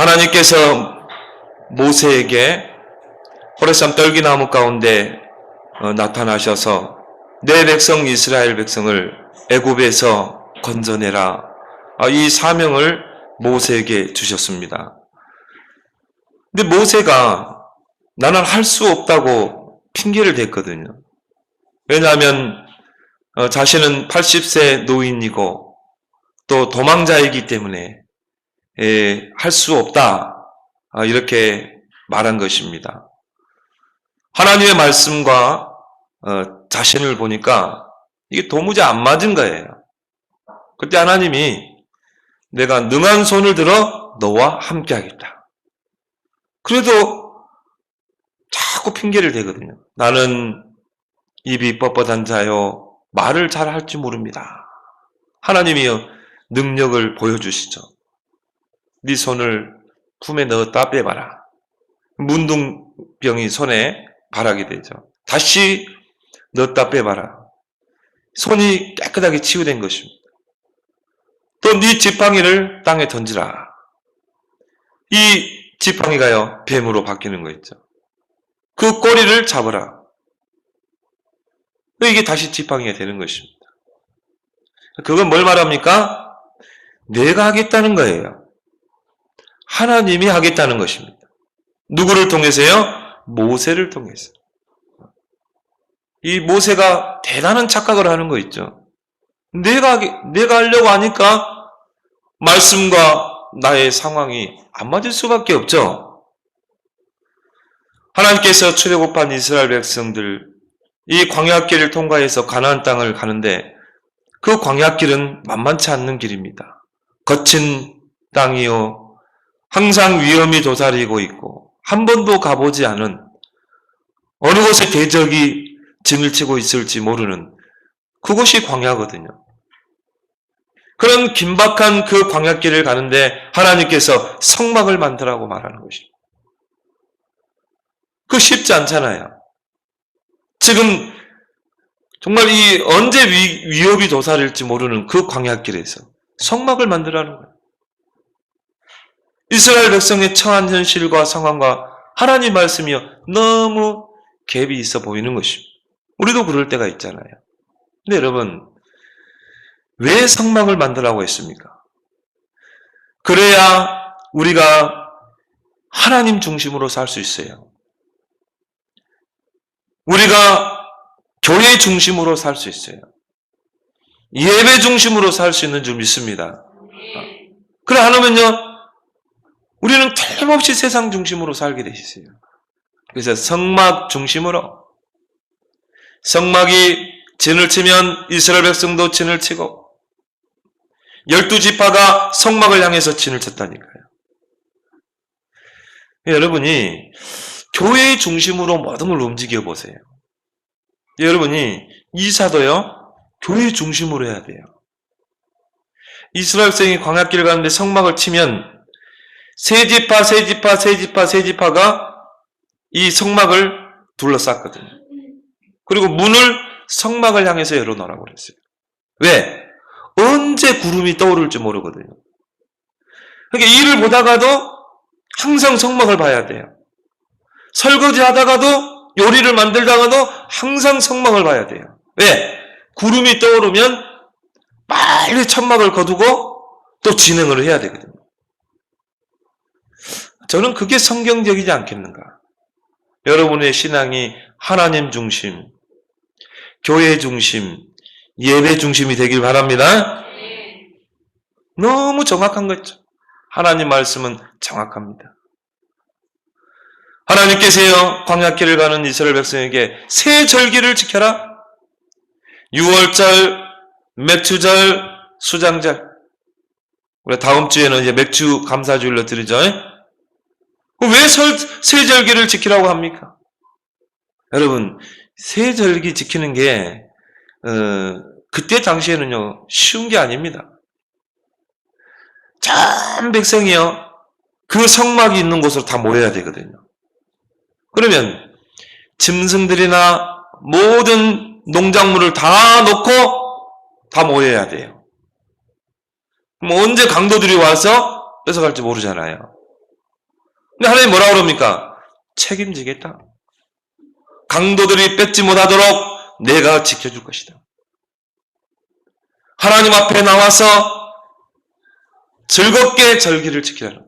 하나님께서 모세에게 호레산 떨기나무 가운데 나타나셔서 내 백성 이스라엘 백성을 애굽에서 건져내라. 이 사명을 모세에게 주셨습니다. 근데 모세가 나는 할 수 없다고 핑계를 댔거든요. 왜냐하면 자신은 80세 노인이고 또 도망자이기 때문에 할 수 없다 이렇게 말한 것입니다. 하나님의 말씀과 자신을 보니까 이게 도무지 안 맞은 거예요. 그때 하나님이 내가 능한 손을 들어 너와 함께 하겠다. 그래도 자꾸 핑계를 대거든요. 나는 입이 뻣뻣한 자요 말을 잘 할 줄 모릅니다. 하나님이여 능력을 보여주시죠. 네 손을 품에 넣었다 빼봐라. 문둥병이 손에 바라게 되죠. 다시 넣었다 빼봐라. 손이 깨끗하게 치유된 것입니다. 또 네 지팡이를 땅에 던지라. 이 지팡이가요 뱀으로 바뀌는 거 있죠. 그 꼬리를 잡으라. 이게 다시 지팡이가 되는 것입니다. 그건 뭘 말합니까? 내가 하겠다는 거예요. 하나님이 하겠다는 것입니다. 누구를 통해서요? 모세를 통해서. 이 모세가 대단한 착각을 하는 거 있죠. 내가 하려고 하니까 말씀과 나의 상황이 안 맞을 수밖에 없죠. 하나님께서 출애굽한 이스라엘 백성들 이 광야길을 통과해서 가나안 땅을 가는데 그 광야길은 만만치 않는 길입니다. 거친 땅이요 항상 위험이 도사리고 있고 한 번도 가보지 않은 어느 곳에 대적이 진을 치고 있을지 모르는 그곳이 광야거든요. 그런 긴박한 그 광야길을 가는데 하나님께서 성막을 만들라고 말하는 것입니다. 그거 쉽지 않잖아요. 지금 정말 이 언제 위협이 도사릴지 모르는 그 광야길에서 성막을 만들라는 거예요. 이스라엘 백성의 처한 현실과 상황과 하나님 말씀이요 너무 갭이 있어 보이는 것입니다. 우리도 그럴 때가 있잖아요. 근데 여러분 왜 성막을 만들라고 했습니까? 그래야 우리가 하나님 중심으로 살 수 있어요. 우리가 교회 중심으로 살 수 있어요. 예배 중심으로 살 수 있는 줄 믿습니다. 그래 안 하면요 우리는 틀림없이 세상 중심으로 살게 돼 있어요. 그래서 성막 중심으로 성막이 진을 치면 이스라엘 백성도 진을 치고 12지파가 성막을 향해서 진을 쳤다니까요. 여러분이 교회 중심으로 모든 걸 움직여 보세요. 여러분이 이사도요 교회 중심으로 해야 돼요. 이스라엘 백성이 광야길을 가는데 성막을 치면 세 지파가 이 성막을 둘러쌌거든요. 그리고 문을 성막을 향해서 열어놓으라고 그랬어요. 왜? 언제 구름이 떠오를지 모르거든요. 그러니까 일을 보다가도 항상 성막을 봐야 돼요. 설거지 하다가도 요리를 만들다가도 항상 성막을 봐야 돼요. 왜? 구름이 떠오르면 빨리 천막을 거두고 또 진행을 해야 되거든요. 저는 그게 성경적이지 않겠는가? 여러분의 신앙이 하나님 중심, 교회 중심, 예배 중심이 되길 바랍니다. 너무 정확한 거죠. 하나님 말씀은 정확합니다. 하나님께서요 광야길을 가는 이스라엘 백성에게 세 절기를 지켜라. 6월절, 맥주절, 수장절. 우리 다음 주에는 이제 맥주 감사주일로 드리죠. 왜 세 절기를 지키라고 합니까? 여러분 세 절기 지키는 게 그때 당시에는요 쉬운 게 아닙니다. 전 백성이요 그 성막이 있는 곳으로 다 모여야 되거든요. 그러면 짐승들이나 모든 농작물을 다 놓고 다 모여야 돼요. 그럼 언제 강도들이 와서 뺏어갈지 모르잖아요. 근데 하나님 뭐라 그럽니까? 책임지겠다. 강도들이 뺏지 못하도록 내가 지켜줄 것이다. 하나님 앞에 나와서 즐겁게 절기를 지키라는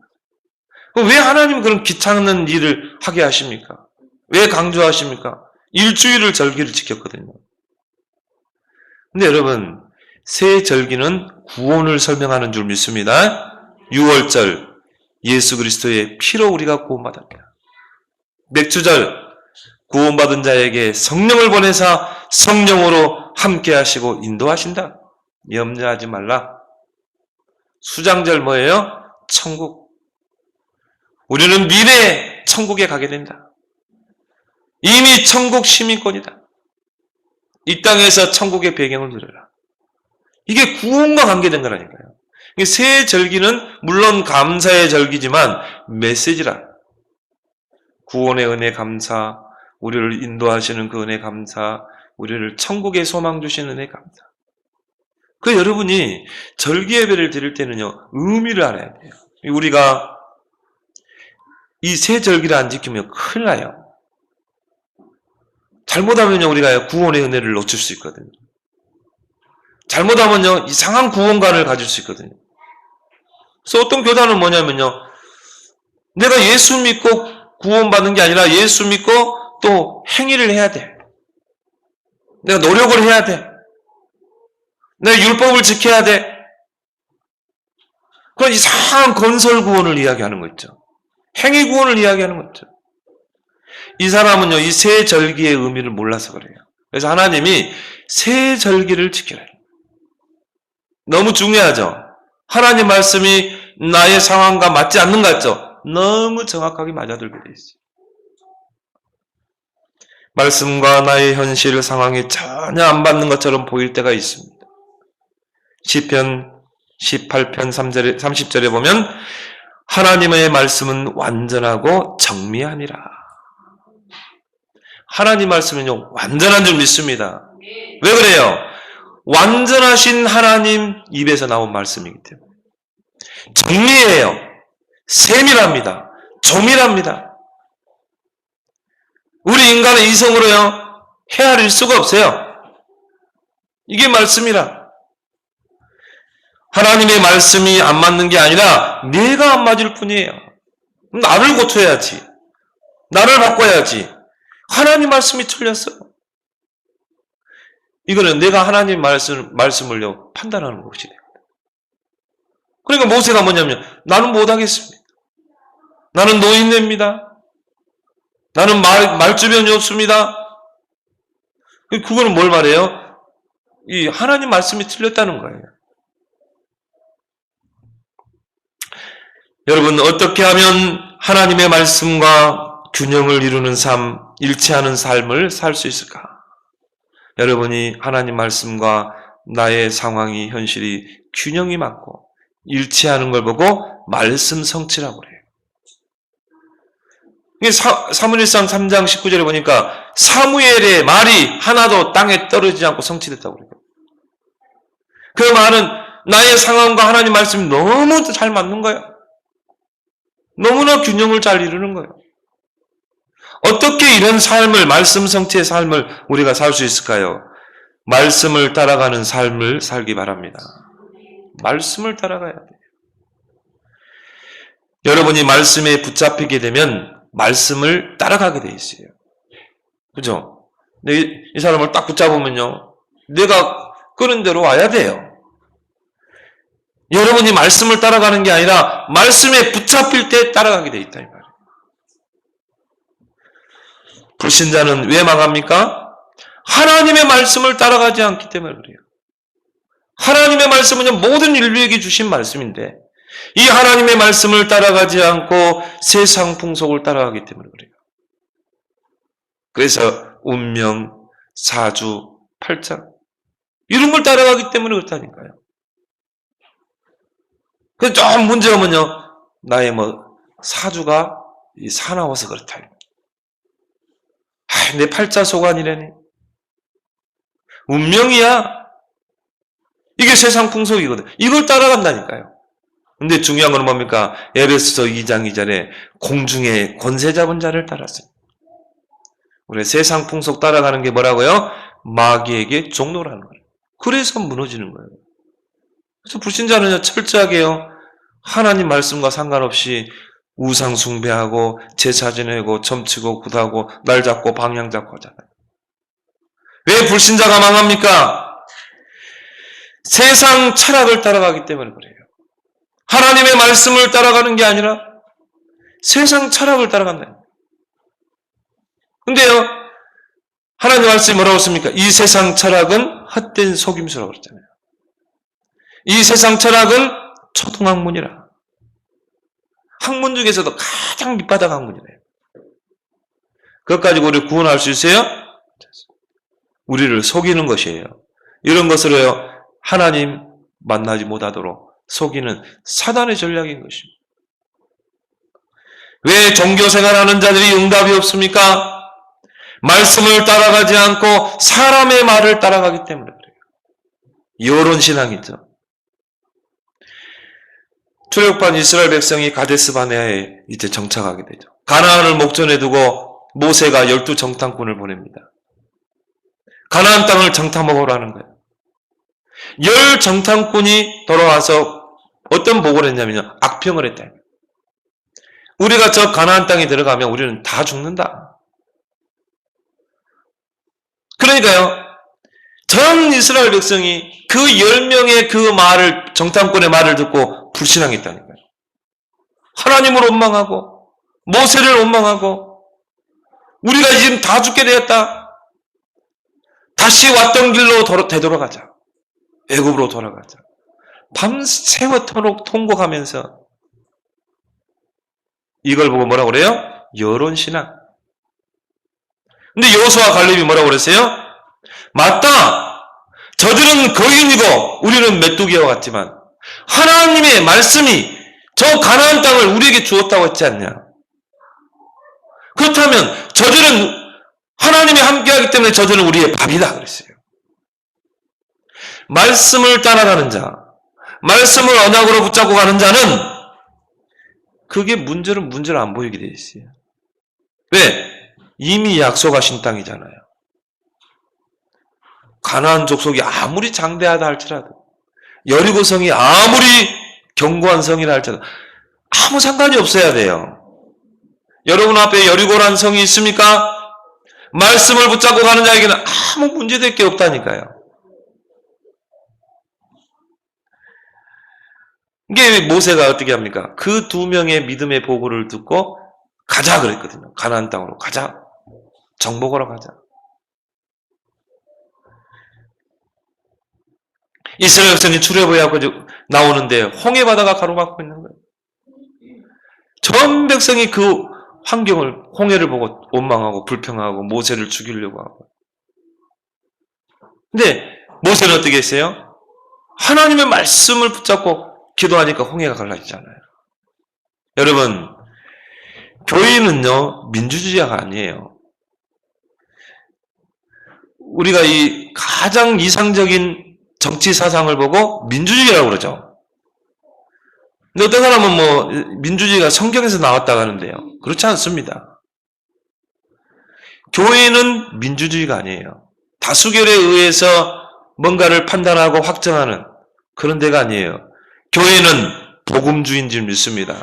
거예요. 왜 하나님 그런 귀찮은 일을 하게 하십니까? 왜 강조하십니까? 일주일을 절기를 지켰거든요. 근데 여러분, 새 절기는 구원을 설명하는 줄 믿습니다. 6월절, 예수 그리스도의 피로 우리가 구원받았다. 맥주절, 구원받은 자에게 성령을 보내사 성령으로 함께 하시고 인도하신다. 염려하지 말라. 수장절 뭐예요? 천국. 우리는 미래에 천국에 가게 된다. 이미 천국 시민권이다. 이 땅에서 천국의 배경을 누려라. 이게 구원과 관계된 거라니까요. 새 절기는 물론 감사의 절기지만 메시지라. 구원의 은혜 감사, 우리를 인도하시는 그 은혜 감사, 우리를 천국의 소망 주시는 은혜 감사. 그 여러분이 절기 예배를 드릴 때는요, 의미를 알아야 돼요. 우리가 이 새 절기를 안 지키면 큰일 나요. 잘못하면요, 우리가 구원의 은혜를 놓칠 수 있거든요. 잘못하면요, 이상한 구원관을 가질 수 있거든요. 그래서 어떤 교단은 뭐냐면요, 내가 예수 믿고 구원받는 게 아니라 예수 믿고 또 행위를 해야 돼. 내가 노력을 해야 돼. 내가 율법을 지켜야 돼. 그런 이상한 건설 구원을 이야기하는 거 있죠. 행위 구원을 이야기하는 거 있죠. 이 사람은요, 이 새 절기의 의미를 몰라서 그래요. 그래서 하나님이 새 절기를 지키라. 너무 중요하죠? 하나님 말씀이 나의 상황과 맞지 않는 것 같죠? 너무 정확하게 맞아들게 돼 있어요. 말씀과 나의 현실 상황이 전혀 안 맞는 것처럼 보일 때가 있습니다. 시편 18편 30절에 보면 하나님의 말씀은 완전하고 정미하니라. 하나님 말씀은요, 완전한 줄 믿습니다. 왜 그래요? 완전하신 하나님 입에서 나온 말씀이기 때문에. 정리해요. 세밀합니다. 조밀합니다. 우리 인간의 이성으로요, 헤아릴 수가 없어요. 이게 말씀이라. 하나님의 말씀이 안 맞는 게 아니라 내가 안 맞을 뿐이에요. 나를 고쳐야지. 나를 바꿔야지. 하나님 말씀이 틀렸어요. 이거는 내가 하나님 말씀을요, 판단하는 것이 돼요. 그러니까 모세가 뭐냐면, 나는 못하겠습니다. 나는 노인네입니다. 나는 말주변이 없습니다. 그거는 뭘 말해요? 이 하나님 말씀이 틀렸다는 거예요. 여러분, 어떻게 하면 하나님의 말씀과 균형을 이루는 삶, 일치하는 삶을 살 수 있을까? 여러분이 하나님 말씀과 나의 상황이, 현실이 균형이 맞고 일치하는 걸 보고 말씀 성취라고 그래요. 사무엘상 3장 19절에 보니까 사무엘의 말이 하나도 땅에 떨어지지 않고 성취됐다고 그래요. 그 말은 나의 상황과 하나님 말씀이 너무 잘 맞는 거예요. 너무나 균형을 잘 이루는 거예요. 어떻게 이런 삶을, 말씀 성취의 삶을 우리가 살 수 있을까요? 말씀을 따라가는 삶을 살기 바랍니다. 말씀을 따라가야 돼요. 여러분이 말씀에 붙잡히게 되면 말씀을 따라가게 돼 있어요. 그죠? 근데 이 사람을 딱 붙잡으면요, 내가 그런 대로 와야 돼요. 여러분이 말씀을 따라가는 게 아니라 말씀에 붙잡힐 때 따라가게 돼 있다 이 말이에요. 불신자는 왜 망합니까? 하나님의 말씀을 따라가지 않기 때문에 그래요. 하나님의 말씀은 모든 인류에게 주신 말씀인데 이 하나님의 말씀을 따라가지 않고 세상 풍속을 따라가기 때문에 그래요. 그래서 운명, 사주, 팔자 이런 걸 따라가기 때문에 그렇다니까요. 그래서 좀 문제가 뭐냐, 나의 사주가 사나워서 그렇다. 내 팔자 소관이라니. 운명이야. 이게 세상 풍속이거든. 이걸 따라간다니까요. 근데 중요한 건 뭡니까? 에베소서 2장 2절에 공중에 권세 잡은 자를 따랐어요. 우리 세상 풍속 따라가는 게 뭐라고요? 마귀에게 종노라는 거예요. 그래서 무너지는 거예요. 그래서 불신자는요, 철저하게요, 하나님 말씀과 상관없이 우상 숭배하고 제사 지내고 점치고 굿하고 날 잡고 방향 잡고 하잖아요. 왜 불신자가 망합니까? 세상 철학을 따라가기 때문에 그래요. 하나님의 말씀을 따라가는 게 아니라 세상 철학을 따라간다. 근데요, 하나님 말씀이 뭐라고 했습니까? 이 세상 철학은 헛된 속임수라고 그랬잖아요. 이 세상 철학은 초등학문이라. 학문 중에서도 가장 밑바닥 학문이래요. 그것 가지고 우리를 구원할 수 있어요? 우리를 속이는 것이에요. 이런 것으로요, 하나님 만나지 못하도록 속이는 사단의 전략인 것입니다. 왜 종교생활하는 자들이 응답이 없습니까? 말씀을 따라가지 않고 사람의 말을 따라가기 때문에 그래요. 여론 신앙이죠. 출애굽한 이스라엘 백성이 가데스 바네아에 이제 정착하게 되죠. 가나안을 목전에 두고 모세가 12 정탐꾼을 보냅니다. 가나안 땅을 정탐하라는 거예요. 10 정탐꾼이 돌아와서 어떤 보고를 했냐면요, 악평을 했다. 우리가 저 가나안 땅에 들어가면 우리는 다 죽는다. 그러니까요, 전 이스라엘 백성이 그 10명의 그 말을, 정탐꾼의 말을 듣고 불신앙했다니까요. 하나님을 원망하고 모세를 원망하고 우리가 지금 다 죽게 되었다. 다시 왔던 길로 되돌아가자. 애굽으로 돌아가자. 밤새워토록 통곡하면서 이걸 보고 뭐라고 그래요? 여론신앙. 근데 여호수아 갈렙이 뭐라고 그랬어요? 맞다. 저들은 거인이고 우리는 메뚜기와 같지만 하나님의 말씀이 저 가나안 땅을 우리에게 주었다고 했지 않냐? 그렇다면 저들은 하나님이 함께하기 때문에 저들은 우리의 밥이다 그랬어요. 말씀을 따라가는 자, 말씀을 언약으로 붙잡고 가는 자는 그게 문제로 안 보이게 돼 있어요. 왜? 이미 약속하신 땅이잖아요. 가나안 족속이 아무리 장대하다 할지라도, 여리고 성이 아무리 견고한 성이라 할지라도 아무 상관이 없어야 돼요. 여러분 앞에 여리고란 성이 있습니까? 말씀을 붙잡고 가는 자에게는 아무 문제될 게 없다니까요. 이게 모세가 어떻게 합니까? 그 2명의 믿음의 보고를 듣고 가자 그랬거든요. 가나안 땅으로 가자. 정복하러 가자. 이스라엘 백성이 출애굽하고 나오는데 홍해 바다가 가로막고 있는 거예요. 전 백성이 그 환경을, 홍해를 보고 원망하고 불평하고 모세를 죽이려고 하고. 근데 모세는 어떻게 했어요? 하나님의 말씀을 붙잡고 기도하니까 홍해가 갈라지잖아요. 여러분, 교회는요, 민주주의가 아니에요. 우리가 이 가장 이상적인 정치 사상을 보고 민주주의라고 그러죠. 근데 어떤 사람은 뭐 민주주의가 성경에서 나왔다고 하는데요. 그렇지 않습니다. 교회는 민주주의가 아니에요. 다수결에 의해서 뭔가를 판단하고 확정하는 그런 데가 아니에요. 교회는 복음주의인 줄 믿습니다.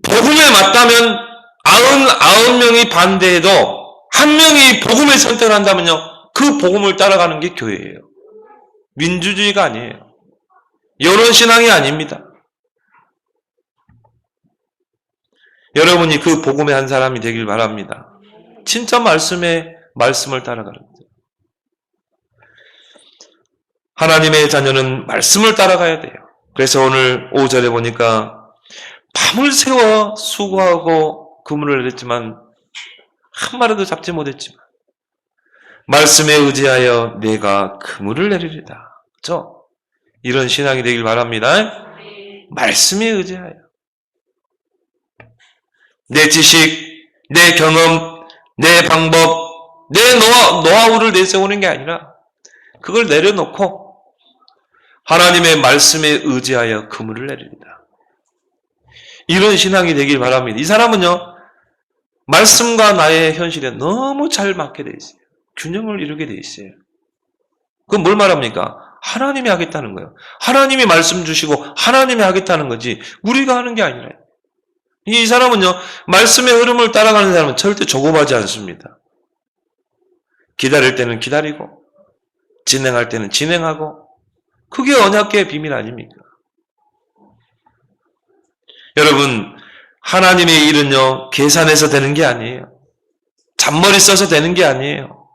복음에 맞다면 99명이 반대해도 한 명이 복음을 선택을 한다면요, 그 복음을 따라가는 게 교회예요. 민주주의가 아니에요. 여론신앙이 아닙니다. 여러분이 그 복음의 한 사람이 되길 바랍니다. 진짜 말씀을 따라가는 거죠. 하나님의 자녀는 말씀을 따라가야 돼요. 그래서 오늘 5절에 보니까 밤을 새워 수고하고 그물을 내렸지만 한 마리도 잡지 못했지만 말씀에 의지하여 내가 그물을 내리리다. 그렇죠? 이런 신앙이 되길 바랍니다. 말씀에 의지하여. 내 지식, 내 경험, 내 방법, 내 노하우를 내세우는 게 아니라 그걸 내려놓고 하나님의 말씀에 의지하여 그물을 내립니다. 이런 신앙이 되길 바랍니다. 이 사람은요, 말씀과 나의 현실에 너무 잘 맞게 돼 있어요. 균형을 이루게 돼 있어요. 그건 뭘 말합니까? 하나님이 하겠다는 거예요. 하나님이 말씀 주시고 하나님이 하겠다는 거지 우리가 하는 게 아니라. 이 사람은요, 말씀의 흐름을 따라가는 사람은 절대 조급하지 않습니다. 기다릴 때는 기다리고 진행할 때는 진행하고, 그게 언약궤의 비밀 아닙니까? 여러분, 하나님의 일은요, 계산해서 되는 게 아니에요. 잔머리 써서 되는 게 아니에요.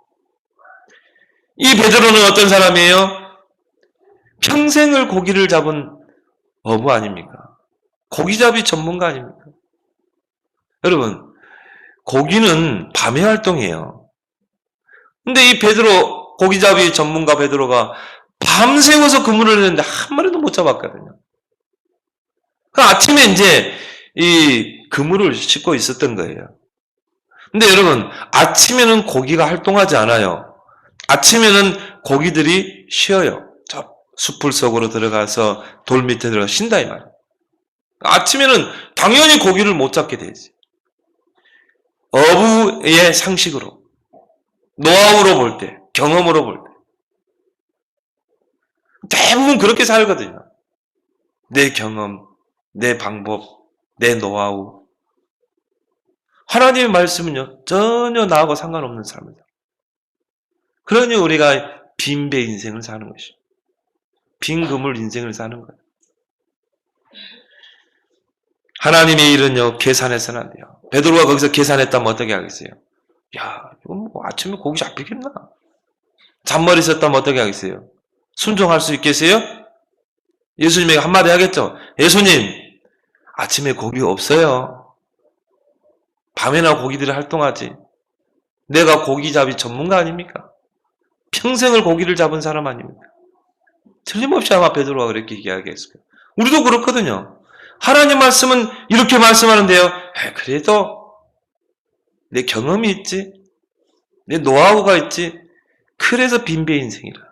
이 베드로는 어떤 사람이에요? 평생을 고기를 잡은 어부 아닙니까? 고기잡이 전문가 아닙니까? 여러분, 고기는 밤에 활동해요. 근데 이 베드로, 고기잡이 전문가 베드로가 밤새워서 그물을 했는데 한 마리도 못 잡았거든요. 그 아침에 이제 이 그물을 싣고 있었던 거예요. 근데 여러분, 아침에는 고기가 활동하지 않아요. 아침에는 고기들이 쉬어요. 저 숲풀 속으로 들어가서 돌 밑에 들어가 쉰다 이 말이에요. 아침에는 당연히 고기를 못 잡게 되지. 어부의 상식으로, 노하우로 볼 때, 경험으로 볼 때. 대부분 그렇게 살거든요. 내 경험, 내 방법, 내 노하우. 하나님의 말씀은요, 전혀 나하고 상관없는 사람이다. 그러니 우리가 빈배 인생을 사는 것이죠. 빈 그물 인생을 사는 거예요. 하나님의 일은요, 계산해서는 안 돼요. 베드로가 거기서 계산했다면 어떻게 하겠어요? 야, 이건 뭐 아침에 고기 잡히겠나? 잔머리 썼다면 어떻게 하겠어요? 순종할 수 있겠어요? 예수님에게 한마디 하겠죠? 예수님, 아침에 고기 없어요. 밤에나 고기들이 활동하지. 내가 고기잡이 전문가 아닙니까? 평생을 고기를 잡은 사람 아닙니까? 틀림없이 아마 베드로가 그렇게 이야기했을 거예요. 우리도 그렇거든요. 하나님 말씀은 이렇게 말씀하는데요. 그래도 내 경험이 있지. 내 노하우가 있지. 그래서 빈배 인생이라.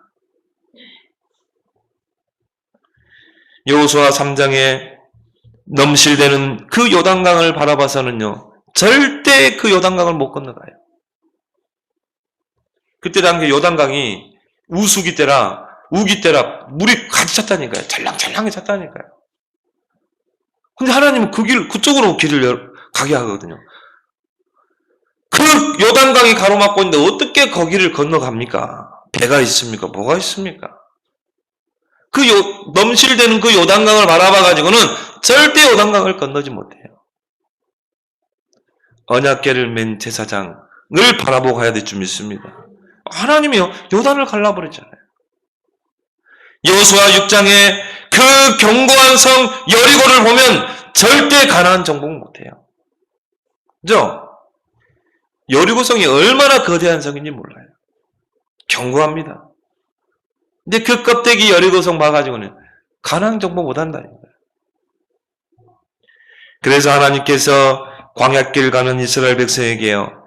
여호수아 3장에 넘실대는 그 요단강을 바라봐서는요, 절대 그 요단강을 못 건너가요. 그때 당시 요단강이 우기 때라 물이 가득 찼다니까요. 찰랑찰랑해 찼다니까요. 근데 하나님은 그쪽으로 길을 가게 하거든요. 그 요단강이 가로막고 있는데 어떻게 거기를 건너갑니까? 배가 있습니까? 뭐가 있습니까? 넘실대는 그 요단강을 바라봐가지고는 절대 요단강을 건너지 못해요. 언약궤를 맨 제사장을 바라보고 가야 될 줄 믿습니다. 하나님이요, 요단을 갈라버렸잖아요. 여호수아 6장에 그 견고한 성 여리고를 보면 절대 가나안 정복 못해요. 그죠? 여리고성이 얼마나 거대한 성인지 몰라요. 견고합니다. 근데 그 껍데기 여리고성 봐가지고는 가나안 정복 못한다니까요. 그래서 하나님께서 광야길 가는 이스라엘 백성에게요,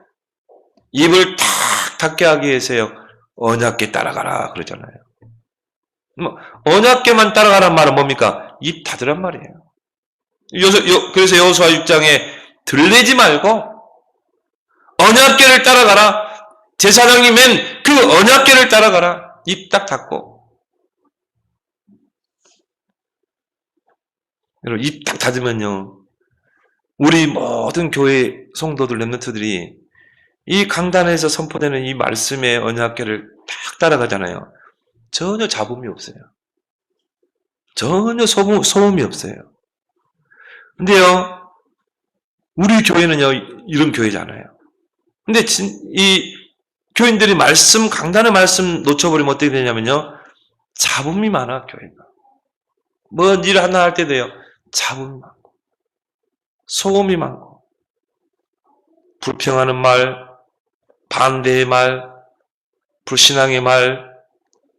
입을 탁 닫게 하기 위해서요, 언약궤 따라가라 그러잖아요. 언약궤만 따라가란 말은 뭡니까? 입 닫으란 말이에요. 그래서 여호수아 6장에 들리지 말고 언약궤를 따라가라. 제사장이 맨 그 언약궤를 따라가라. 입 딱 닫고. 여러분, 입 딱 닫으면요, 우리 모든 교회 성도들, 렘넌트들이 이 강단에서 선포되는 이 말씀의 언약궤를 딱 따라가잖아요. 전혀 잡음이 없어요. 전혀 소음이 없어요. 근데요, 우리 교회는요, 이런 교회잖아요. 근데 이 교인들이 강단의 말씀 놓쳐버리면 어떻게 되냐면요, 잡음이 많아, 교회가. 뭔 일 하나 할 때도요, 잡음이 많고, 소음이 많고, 불평하는 말, 반대의 말, 불신앙의 말,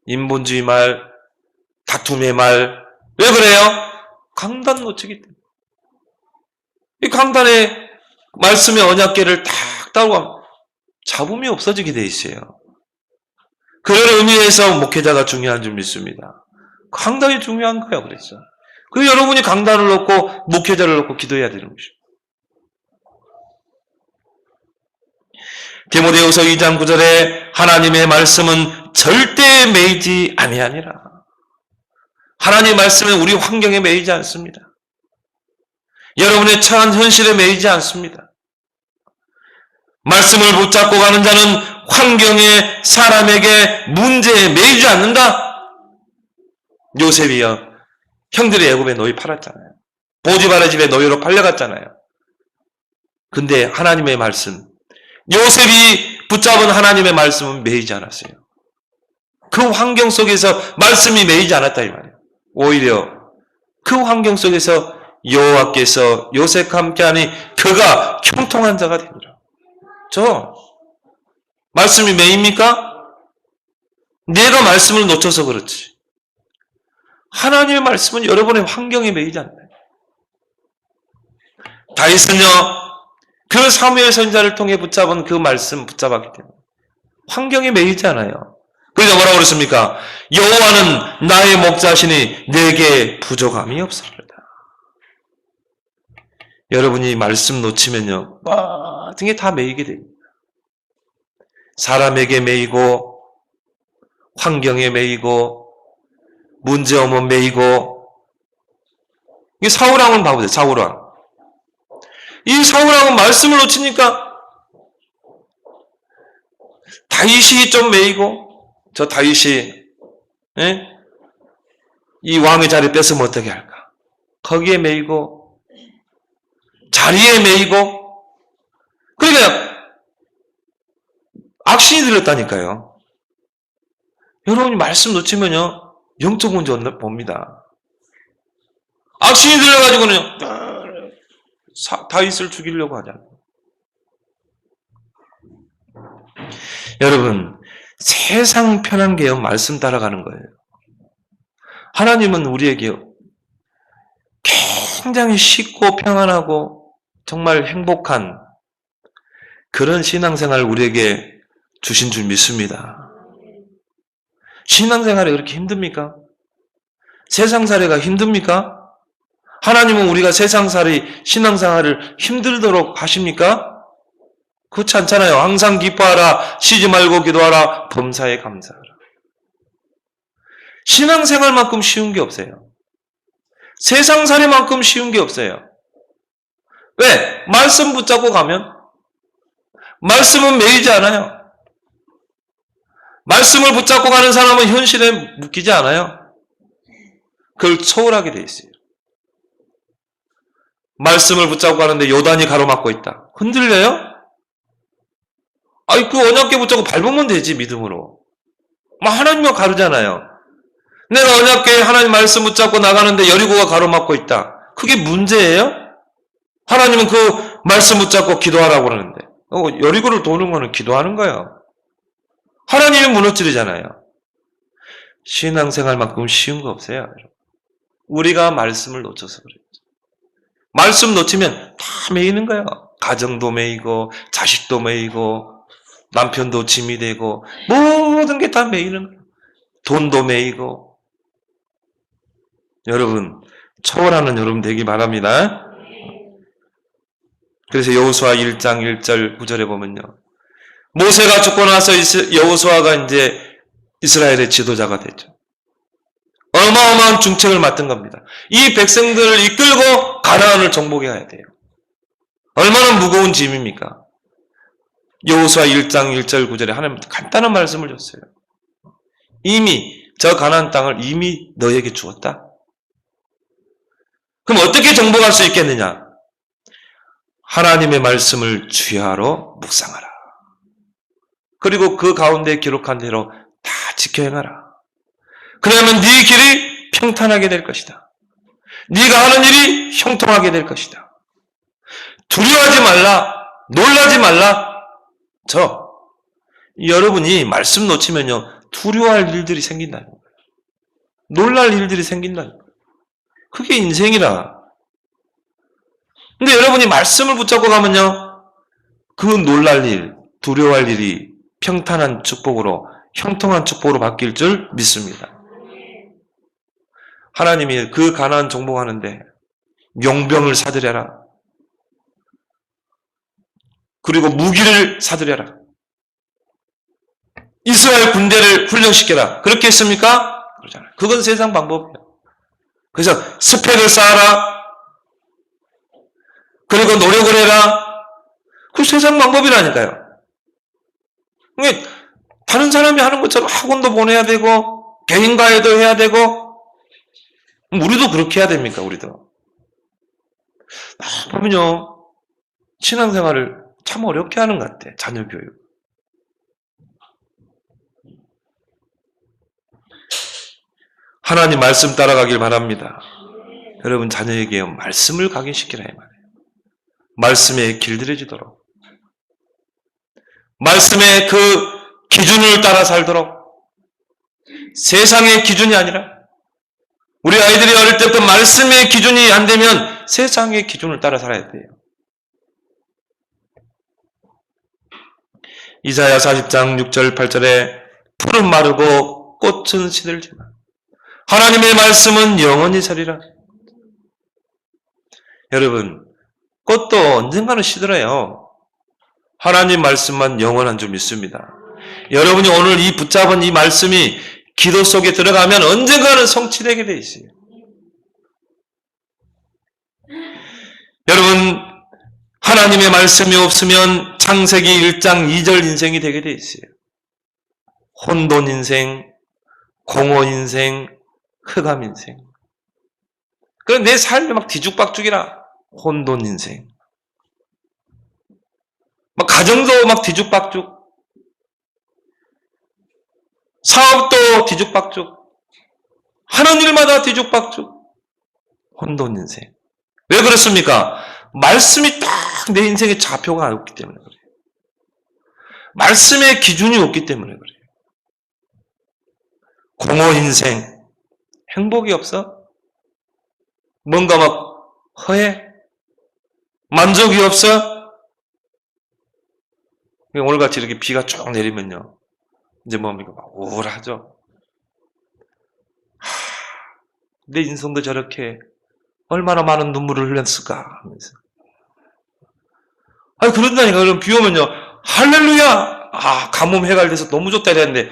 인본주의 말, 다툼의 말. 왜 그래요? 강단 놓치기 때문에. 이 강단의 말씀의 언약궤를 딱 따고 가면 잡음이 없어지게 돼 있어요. 그런 의미에서 목회자가 중요한 줄 믿습니다. 강단이 중요한 거예요. 그래서. 그래서 여러분이 강단을 놓고 목회자를 놓고 기도해야 되는 것이죠. 디모데후서 2장 9절에 하나님의 말씀은 절대 매이지 아니하니라. 하나님의 말씀은 우리 환경에 매이지 않습니다. 여러분의 처한 현실에 매이지 않습니다. 말씀을 붙잡고 가는 자는 환경에 사람에게 문제에 매이지 않는다. 요셉이요. 형들이 애굽에 노예 팔았잖아요. 보디바라 집에 노예로 팔려갔잖아요. 근데 하나님의 말씀, 요셉이 붙잡은 하나님의 말씀은 매이지 않았어요. 그 환경 속에서 말씀이 매이지 않았다 이 말이에요. 오히려 그 환경 속에서 여호와께서 요셉과 함께하니 그가 형통한 자가 되니라. 저 말씀이 매입니까? 내가 말씀을 놓쳐서 그렇지. 하나님의 말씀은 여러분의 환경에 매이지 않나요? 다윗은요, 그 사무엘 선지자를 통해 붙잡은 그 말씀 붙잡았기 때문에 환경에 매이지 않아요. 그래서 뭐라고 그랬습니까? 여호와는 나의 목자시니 내게 부족함이 없으리로다. 여러분이 말씀 놓치면요, 등에 다 매이게 됩니다. 사람에게 매이고, 환경에 매이고, 문제 오면 매이고. 이 사울왕은 봐보세요. 사울왕. 이 사울왕은 말씀을 놓치니까 다윗이 좀 매이고, 저 다윗이 이 왕의 자리 뺏으면 어떻게 할까? 거기에 매이고, 자리에 매이고. 그러니까 악신이 들렸다니까요. 여러분이 말씀 놓치면요, 영적 문제 봅니다. 악신이 들려가지고는 다윗을 죽이려고 하잖아요. 여러분, 세상 편한 게요, 말씀 따라가는 거예요. 하나님은 우리에게 굉장히 쉽고 평안하고 정말 행복한 그런 신앙생활을 우리에게 주신 줄 믿습니다. 신앙생활이 그렇게 힘듭니까? 세상살이가 힘듭니까? 하나님은 우리가 세상살이, 신앙생활을 힘들도록 하십니까? 그렇지 않잖아요. 항상 기뻐하라, 쉬지 말고 기도하라, 범사에 감사하라. 신앙생활만큼 쉬운 게 없어요. 세상살이만큼 쉬운 게 없어요. 왜? 말씀 붙잡고 가면 말씀은 매이지 않아요. 말씀을 붙잡고 가는 사람은 현실에 묶이지 않아요. 그걸 초월하게 돼 있어요. 말씀을 붙잡고 가는데 요단이 가로막고 있다. 흔들려요? 아이, 그 언약궤 붙잡고 밟으면 되지, 믿음으로. 하나님과 가르잖아요. 내가 언약궤에 하나님 말씀 붙잡고 나가는데 여리고가 가로막고 있다. 그게 문제예요? 하나님은 그 말씀 붙잡고 기도하라고 그러는데. 여리고를 도는 거는 기도하는 거예요. 하나님이 무너뜨리잖아요. 신앙생활만큼 쉬운 거 없어요. 우리가 말씀을 놓쳐서 그래요. 말씀 놓치면 다 매이는 거예요. 가정도 매이고, 자식도 매이고, 남편도 짐이 되고, 모든 게 다 매이는 거예요. 돈도 매이고. 여러분, 초월하는 여러분 되기 바랍니다. 그래서 여호수아 1장 1절 9절에 보면요, 모세가 죽고 나서 여호수아가 이제 이스라엘의 지도자가 됐죠. 어마어마한 중책을 맡은 겁니다. 이 백성들을 이끌고 가나안을 정복해야 돼요. 얼마나 무거운 짐입니까? 여호수아 1장 1절 9절에 하나님 간단한 말씀을 줬어요. 이미 저 가나안 땅을 이미 너에게 주었다. 그럼 어떻게 정복할 수 있겠느냐? 하나님의 말씀을 주야로 묵상하라. 그리고 그 가운데 기록한 대로 다 지켜 행하라. 그러면 네 길이 평탄하게 될 것이다. 네가 하는 일이 형통하게 될 것이다. 두려워하지 말라. 놀라지 말라. 여러분이 말씀 놓치면요, 두려워할 일들이 생긴다는 거예요. 놀랄 일들이 생긴다는 거예요. 그게 인생이라. 근데 여러분이 말씀을 붙잡고 가면요, 그 놀랄 일, 두려워할 일이 평탄한 축복으로, 형통한 축복으로 바뀔 줄 믿습니다. 하나님이 그 가나안 정복하는데 용병을 사들여라. 그리고 무기를 사들여라. 이스라엘 군대를 훈련시켜라. 그렇게 했습니까? 그러잖아요. 그건 세상 방법이에요. 그래서 스펙을 쌓아라. 그리고 노력을 해라. 그 세상 방법이라니까요. 다른 사람이 하는 것처럼 학원도 보내야 되고 개인과외도 해야 되고 우리도 그렇게 해야 됩니까? 우리도. 보면요. 신앙생활을 참 어렵게 하는 것 같아. 자녀 교육. 하나님 말씀 따라가길 바랍니다. 여러분 자녀에게 말씀을 각인시키라 이 말이에요. 말씀에 길들여지도록. 말씀의 그 기준을 따라 살도록. 세상의 기준이 아니라 우리 아이들이 어릴 때부터 말씀의 기준이 안 되면 세상의 기준을 따라 살아야 돼요. 이사야 40장 6절 8절에 풀은 마르고 꽃은 시들지만 하나님의 말씀은 영원히 서리라. 여러분 꽃도 언젠가는 시들어요. 하나님 말씀만 영원한 줄 믿습니다. 여러분이 오늘 이 붙잡은 이 말씀이 기도 속에 들어가면 언젠가는 성취되게 돼 있어요. 여러분 하나님의 말씀이 없으면 창세기 1장 2절 인생이 되게 돼 있어요. 혼돈 인생, 공허 인생, 흑암 인생. 그럼 내 삶이 막 뒤죽박죽이라. 혼돈 인생. 막 가정도 막 뒤죽박죽. 사업도 뒤죽박죽. 하는 일마다 뒤죽박죽. 혼돈 인생. 왜 그렇습니까? 말씀이 딱 내 인생의 좌표가 없기 때문에 그래요. 말씀의 기준이 없기 때문에 그래요. 공허 인생. 행복이 없어? 뭔가 막 허해? 만족이 없어? 오늘같이 이렇게 비가 쭉 내리면요. 이제 뭡니까? 막 우울하죠? 내 인생도 저렇게 얼마나 많은 눈물을 흘렸을까 하면서. 아니, 그런다니까. 그럼 비 오면요. 할렐루야! 가뭄 해갈돼서 너무 좋다 이랬는데,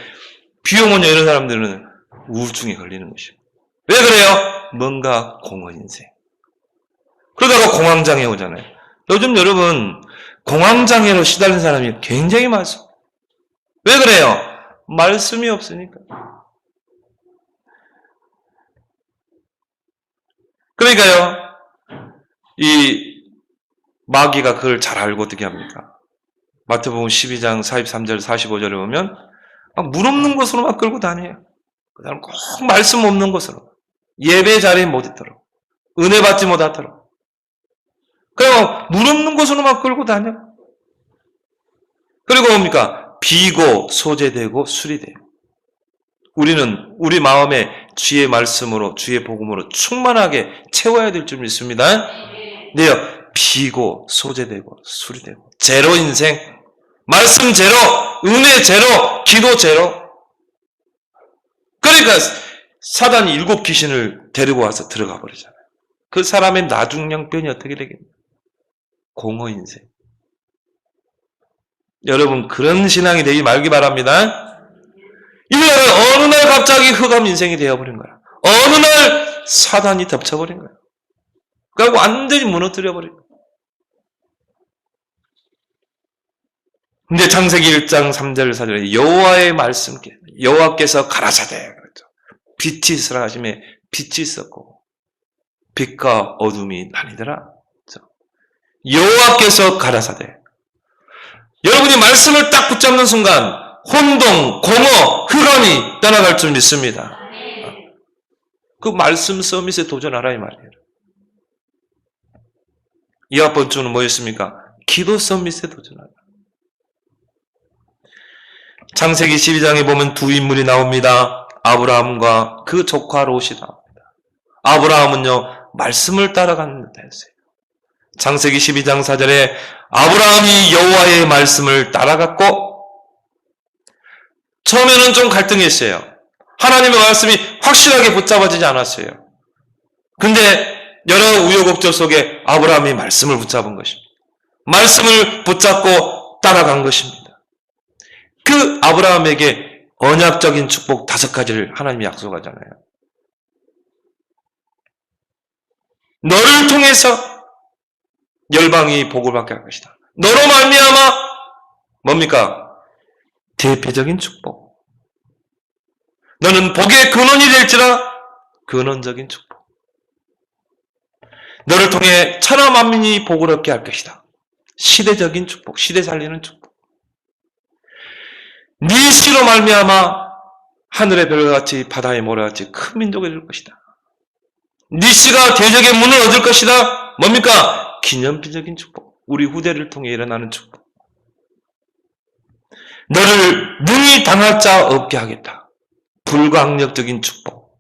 비 오면요. 이런 사람들은 우울증에 걸리는 것이에요. 왜 그래요? 뭔가 공허 인생. 그러다가 공황장애 오잖아요. 요즘 여러분, 공황장애로 시달린 사람이 굉장히 많습니다. 왜 그래요? 말씀이 없으니까. 그러니까요, 이 마귀가 그걸 잘 알고 어떻게 합니까? 마태복음 12장 43절 45절에 보면 물 없는 곳으로 막 끌고 다녀요. 그 다음 꼭 말씀 없는 곳으로. 예배 자리에 못 있도록. 은혜 받지 못하도록. 그리고 물 없는 곳으로 막 끌고 다녀. 그리고 뭡니까? 비고 소재되고 수리돼요. 우리는 우리 마음에 주의 말씀으로 주의 복음으로 충만하게 채워야 될 줄 믿습니다. 네요. 비고 소재되고 수리되고 제로 인생. 말씀 제로, 은혜 제로, 기도 제로. 그러니까 사단이 7 귀신을 데리고 와서 들어가 버리잖아요. 그 사람의 나중양편이 어떻게 되겠냐? 공허 인생. 여러분 그런 신앙이 되지 말기 바랍니다. 이거는 어느 날 갑자기 흑암 인생이 되어버린 거야. 어느 날 사단이 덮쳐버린 거야. 그러고 완전히 무너뜨려버린 거야. 근데 창세기 1장 3절 4절에 여호와의 말씀께 여호와께서 가라사대 그랬죠. 빛이 있으라 하심에 빛이 있었고 빛과 어둠이 나뉘더라. 그렇죠? 여호와께서 가라사대. 여러분이 말씀을 딱 붙잡는 순간 혼동, 공허, 흑암이 떠나갈 줄 믿습니다. 그 말씀 서밋에 도전하라 이 말이에요. 이와 번째는 뭐였습니까? 기도 서밋에 도전하라. 창세기 12장에 보면 두 인물이 나옵니다. 아브라함과 그 조카 롯이 나옵니다. 아브라함은요 말씀을 따라가는 듯했어요. 창세기 12장 4절에 아브라함이 여호와의 말씀을 따라갔고 처음에는 좀 갈등했어요. 하나님의 말씀이 확실하게 붙잡아지지 않았어요. 근데 여러 우여곡절 속에 아브라함이 말씀을 붙잡은 것입니다. 말씀을 붙잡고 따라간 것입니다. 그 아브라함에게 언약적인 축복 5가지를 하나님이 약속하잖아요. 너를 통해서 열방이 복을 받게 할 것이다. 너로 말미암아 뭡니까? 대표적인 축복. 너는 복의 근원이 될지라 근원적인 축복. 너를 통해 천하 만민이 복을 얻게 할 것이다. 시대적인 축복, 시대 살리는 축복. 네 씨로 말미암아 하늘의 별같이 바다의 모래같이 큰 민족이 될 것이다. 네 씨가 대적의 문을 얻을 것이다. 뭡니까? 기념비적인 축복. 우리 후대를 통해 일어나는 축복. 너를 능히 당할 자 없게 하겠다. 불강력적인 축복.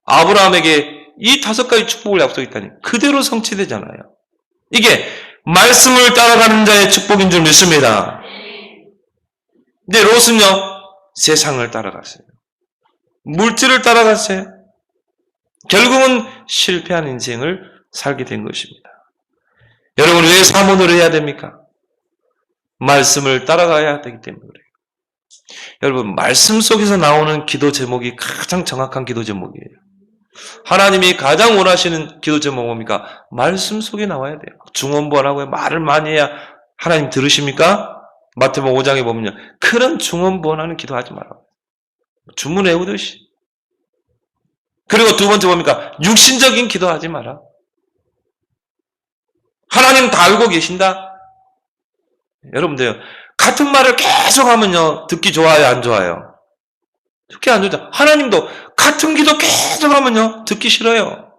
아브라함에게 이 5가지 축복을 약속했다니 그대로 성취되잖아요. 이게 말씀을 따라가는 자의 축복인 줄 믿습니다. 근데 롯은요, 세상을 따라갔어요. 물질을 따라갔어요. 결국은 실패한 인생을 살게 된 것입니다. 여러분, 왜 사모를 해야 됩니까? 말씀을 따라가야 되기 때문에 그래요. 여러분, 말씀 속에서 나오는 기도 제목이 가장 정확한 기도 제목이에요. 하나님이 가장 원하시는 기도 제목은 뭡니까? 말씀 속에 나와야 돼요. 중언부언하고 말을 많이 해야 하나님 들으십니까? 마태복음 5장에 보면요. 그런 중언부언하는 기도하지 마라. 주문 외우듯이. 그리고 두 번째 뭡니까? 육신적인 기도하지 마라. 하나님 다 알고 계신다? 여러분들, 같은 말을 계속 하면요. 듣기 좋아요, 안 좋아요? 듣기 안 좋죠. 하나님도 같은 기도 계속 하면요. 듣기 싫어요.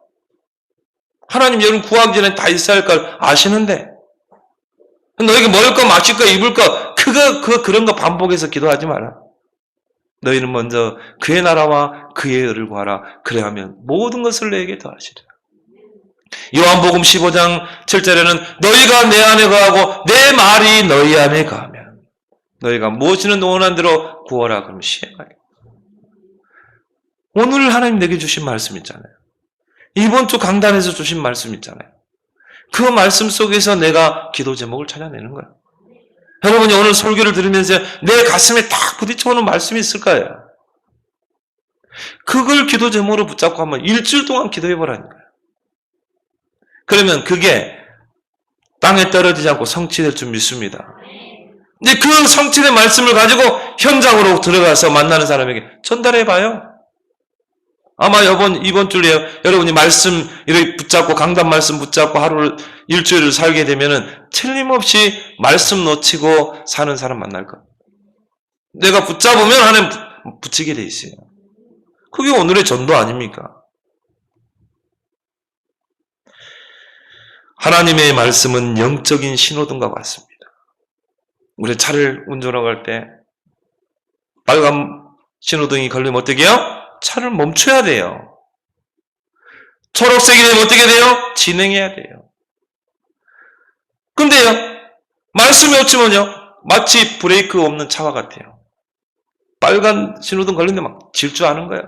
하나님 여러분 구하기 전에 다 있어야 할 걸 아시는데 너에게 먹을 거, 마실 거, 입을 거 그런 거 반복해서 기도하지 마라. 너희는 먼저 그의 나라와 그의 의를 구하라. 그래 하면 모든 것을 너에게 더하시리라. 요한복음 15장 7절에는 너희가 내 안에 거하고 내 말이 너희 안에 거하면 너희가 무엇이든 원하는 대로 구하라. 그러면 시행하리라. 오늘 하나님 내게 주신 말씀 있잖아요. 이번 주 강단에서 주신 말씀 있잖아요. 그 말씀 속에서 내가 기도 제목을 찾아내는 거예요. 여러분이 오늘 설교를 들으면서 내 가슴에 딱 부딪혀오는 말씀이 있을 거예요. 그걸 기도 제목으로 붙잡고 한번 일주일 동안 기도해보라니까요. 그러면 그게 땅에 떨어지지 않고 성취될 줄 믿습니다. 근데 그 성취된 말씀을 가지고 현장으로 들어가서 만나는 사람에게 전달해봐요. 아마 이번 주에 여러분이 말씀 이렇게 붙잡고 강단 말씀 붙잡고 하루를 일주일을 살게 되면은 틀림없이 말씀 놓치고 사는 사람 만날 거예요. 내가 붙잡으면 하나님 붙이게 돼 있어요. 그게 오늘의 전도 아닙니까? 하나님의 말씀은 영적인 신호등과 같습니다. 우리 차를 운전하고 갈 때 빨간 신호등이 걸리면 어떻게 해요? 차를 멈춰야 돼요. 초록색이 되면 어떻게 돼요? 진행해야 돼요. 근데요, 말씀이 없으면요, 마치 브레이크 없는 차와 같아요. 빨간 신호등 걸리는데 막 질주하는 거예요.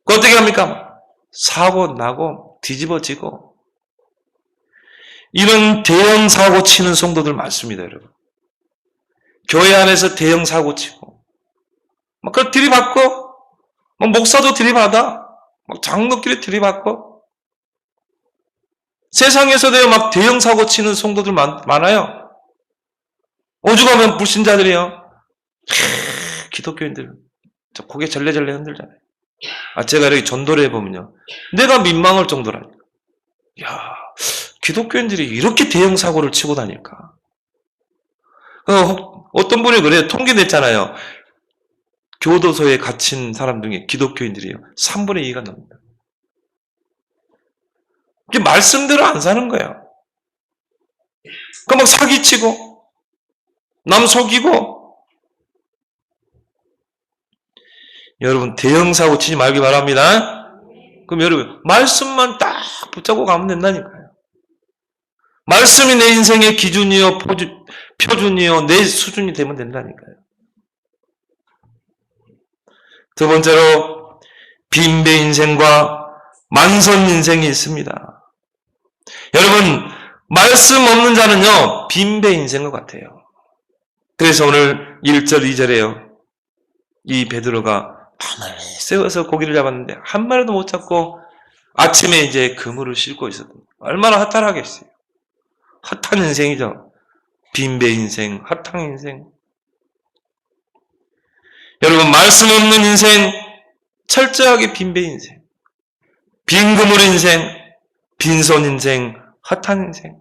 그 어떻게 합니까? 사고 나고 뒤집어지고 이런 대형 사고 치는 성도들 많습니다, 여러분. 교회 안에서 대형 사고 치고 막 그걸 들이받고 막 목사도 들이받아 막 장로끼리 들이받고 세상에서도요 막 대형 사고 치는 성도들 많아요. 오죽하면 불신자들이요. 기독교인들 저 고개 절레절레 흔들잖아요. 제가 이렇게 전도를 해보면요, 내가 민망할 정도라니까. 야, 기독교인들이 이렇게 대형 사고를 치고 다닐까? 어떤 분이 그래요. 통계 냈잖아요. 교도소에 갇힌 사람 중에 기독교인들이요 3분의 2가 넘는다. 이게 말씀대로 안 사는 거예요. 그 막 사기치고 남 속이고. 여러분 대형 사고 치지 말기 바랍니다. 그럼 여러분 말씀만 딱 붙잡고 가면 된다니까요. 말씀이 내 인생의 기준이요 표준이요 내 수준이 되면 된다니까요. 두 번째로 빈배 인생과 만선 인생이 있습니다. 여러분, 말씀 없는 자는요, 빈배 인생과 같아요. 그래서 오늘 1절, 2절에요. 이 베드로가 밤을 새워서 고기를 잡았는데 한 마리도 못 잡고 아침에 이제 그물을 싣고 있었던 얼마나 허탈하겠어요. 허탄 인생이죠. 빈배 인생, 허탕 인생. 여러분, 말씀 없는 인생, 철저하게 빈배 인생, 빈 그물 인생, 빈손 인생, 허탄 인생.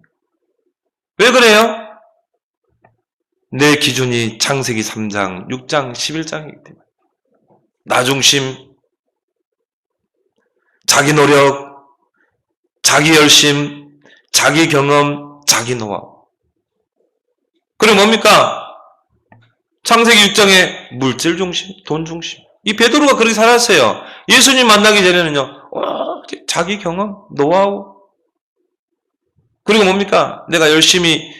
왜 그래요? 내 기준이 창세기 3장, 6장, 11장이기 때문에. 나 중심, 자기 노력, 자기 열심, 자기 경험, 자기 노하우. 그럼 뭡니까? 창세기 6장에 물질 중심, 돈 중심. 이 베드로가 그렇게 살았어요. 예수님 만나기 전에는요, 자기 경험, 노하우. 그리고 뭡니까? 내가 열심히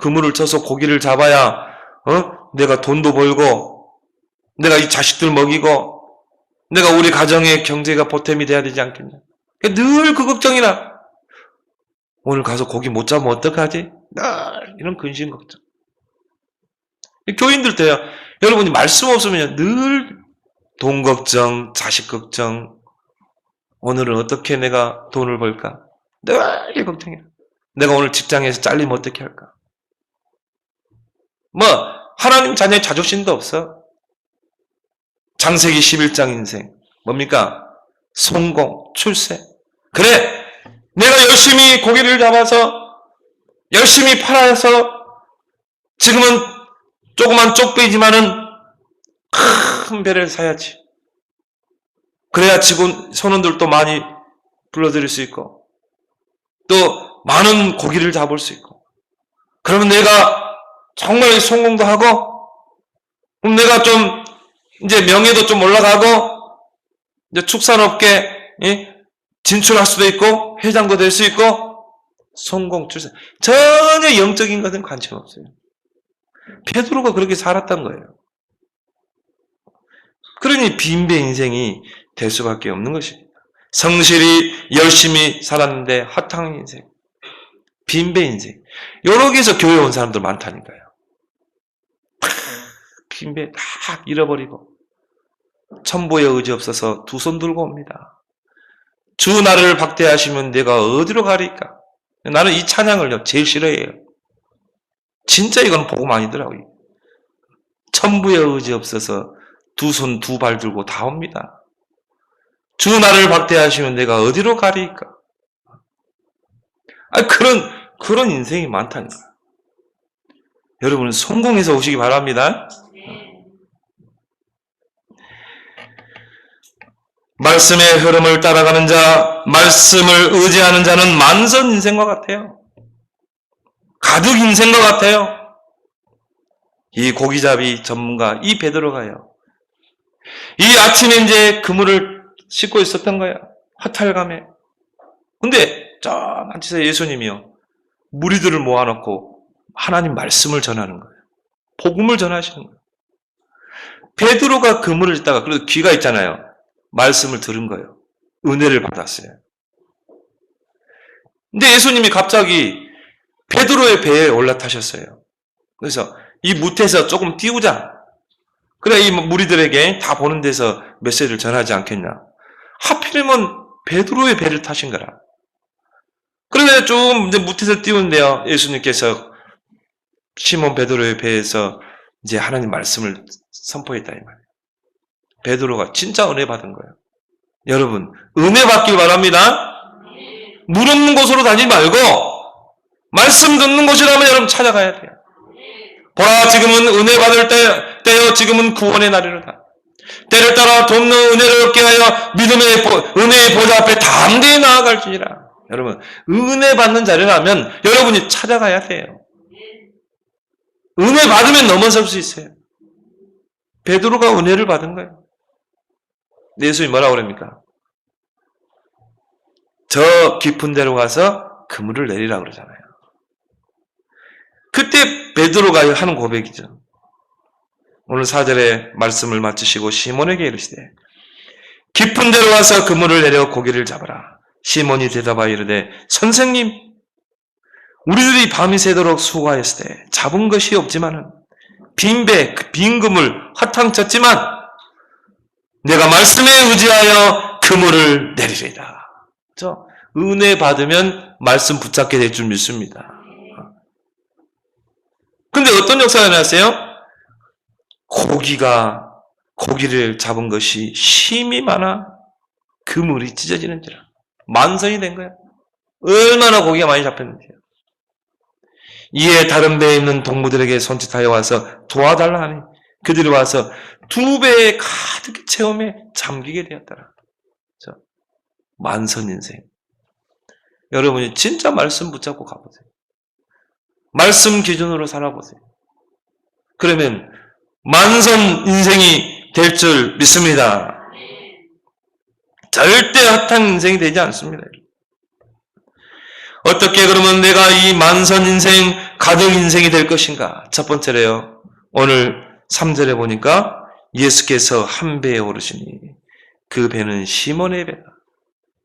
그물을 쳐서 고기를 잡아야 내가 돈도 벌고 내가 이 자식들 먹이고 내가 우리 가정의 경제가 보탬이 돼야 되지 않겠냐. 늘 그 걱정이나 오늘 가서 고기 못 잡으면 어떡하지? 늘 이런 근심 걱정. 교인들 때요. 여러분이 말씀 없으면 늘 돈 걱정, 자식 걱정, 오늘은 어떻게 내가 돈을 벌까? 늘 이 걱정이야. 내가 오늘 직장에서 잘리면 어떻게 할까? 하나님 자녀의 자존심도 없어. 창세기 11장 인생. 뭡니까? 성공, 출세. 그래! 내가 열심히 고기를 잡아서, 열심히 팔아서, 지금은 조그만 쪽배이지만은 큰 배를 사야지. 그래야 직원, 선원들도 많이 불러들일 수 있고, 또 많은 고기를 잡을 수 있고. 그러면 내가 정말 성공도 하고, 그럼 내가 좀, 이제 명예도 좀 올라가고, 이제 축산업계 진출할 수도 있고, 회장도 될 수 있고, 성공, 출세. 전혀 영적인 것은 관심 없어요. 베드로가 그렇게 살았던 거예요. 그러니 빈배 인생이 될 수밖에 없는 것입니다. 성실히 열심히 살았는데 허탕 인생, 빈배 인생. 여기서 교회 온 사람들 많다니까요. 빈배 다 잃어버리고 천부의 의지 없어서 두 손 들고 옵니다. 주 나를 박대하시면 내가 어디로 가리까? 나는 이 찬양을요 제일 싫어해요. 진짜 이건 복음 아니더라고요. 천부의 의지 없어서 두 손 두 발 들고 다 옵니다. 주 나를 박대하시면 내가 어디로 가리까? 그런 인생이 많다니까. 여러분은 성공해서 오시기 바랍니다. 말씀의 흐름을 따라가는 자, 말씀을 의지하는 자는 만선 인생과 같아요. 가득 인생과 같아요. 이 고기잡이 전문가, 이 베드로가요. 이 아침에 이제 그물을 싣고 있었던 거야. 허탈감에. 근데 저 만치서 예수님이요. 무리들을 모아놓고 하나님 말씀을 전하는 거예요. 복음을 전하시는 거예요. 베드로가 그물을 짓다가 그래도 귀가 있잖아요. 말씀을 들은 거예요. 은혜를 받았어요. 근데 예수님이 갑자기 베드로의 배에 올라타셨어요. 그래서 이 무태에서 조금 띄우자. 그래 이 무리들에게 다 보는 데서 메시지를 전하지 않겠냐. 하필이면 베드로의 배를 타신 거라. 그런데 좀 이제 무태에서 띄우는데요. 예수님께서 시몬 베드로의 배에서 이제 하나님 말씀을 선포했다 이 말이에요. 베드로가 진짜 은혜 받은 거예요. 여러분 은혜 받길 바랍니다. 물 없는 곳으로 다니지 말고 말씀 듣는 곳이라면 여러분 찾아가야 돼요. 보라 지금은 은혜 받을 때요 지금은 구원의 날이로다. 때를 따라 돕는 은혜를 얻게 하여 믿음의 은혜의 보좌 앞에 담대히 나아갈지니라. 여러분 은혜 받는 자리라면 여러분이 찾아가야 돼요. 은혜 받으면 넘어설 수 있어요. 베드로가 은혜를 받은 거예요. 예수님이 뭐라고 그럽니까? 저 깊은 데로 가서 그물을 내리라고 그러잖아요. 그때 베드로가 하는 고백이죠. 오늘 4절에 말씀을 마치시고 시몬에게 이르시되 깊은 데로 와서 그물을 내려 고기를 잡아라. 시몬이 대답하여 이르되 선생님, 우리들이 밤이 새도록 수고하였을 때 잡은 것이 없지만은 빈 그물 허탕 쳤지만 내가 말씀에 의지하여 그물을 내리리라. 그렇죠? 은혜 받으면 말씀 붙잡게 될 줄 믿습니다. 근데 어떤 역사가 일어났어요? 고기를 잡은 것이 힘이 많아 그물이 찢어지는지라. 만선이 된 거야. 얼마나 고기가 많이 잡혔는지요. 이에 다른 배에 있는 동무들에게 손짓하여 와서 도와달라 하니 그들이 와서 2배에 가득 채움에 잠기게 되었더라. 만선 인생. 여러분이 진짜 말씀 붙잡고 가보세요. 말씀 기준으로 살아보세요. 그러면 만선 인생이 될 줄 믿습니다. 절대 허탕 인생이 되지 않습니다. 어떻게 그러면 내가 이 만선 인생, 가득 인생이 될 것인가? 첫 번째로요. 오늘 3절에 보니까 예수께서 한 배에 오르시니 그 배는 시몬의 배다.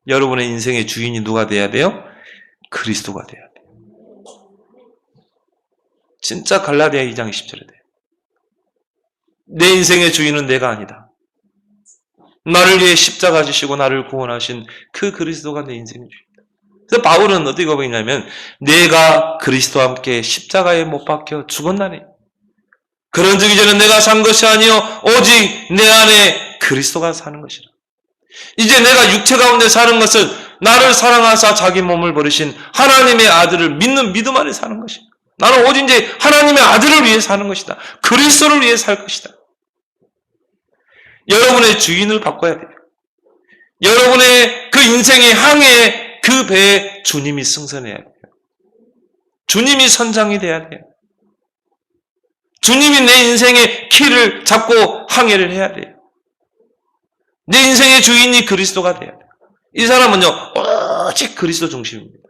여러분의 인생의 주인이 누가 돼야 돼요? 그리스도가 돼야 돼요. 진짜 갈라디아 2장 10절에 돼요. 내 인생의 주인은 내가 아니다. 나를 위해 십자가 지시고 나를 구원하신 그 그리스도가 내 인생의 주인이다. 그래서 바울은 어떻게 고백했냐면 내가 그리스도와 함께 십자가에 못 박혀 죽었나니 그런즉 이제는 내가 산 것이 아니요 오직 내 안에 그리스도가 사는 것이라. 이제 내가 육체 가운데 사는 것은 나를 사랑하사 자기 몸을 버리신 하나님의 아들을 믿는 믿음 안에 사는 것이다. 나는 오직 이제 하나님의 아들을 위해 사는 것이다. 그리스도를 위해 살 것이다. 여러분의 주인을 바꿔야 돼요. 여러분의 그 인생의 항해에 그 배에 주님이 승선해야 돼요. 주님이 선장이 돼야 돼요. 주님이 내 인생의 키를 잡고 항해를 해야 돼요. 내 인생의 주인이 그리스도가 돼야 돼요. 이 사람은요, 오직 그리스도 중심입니다.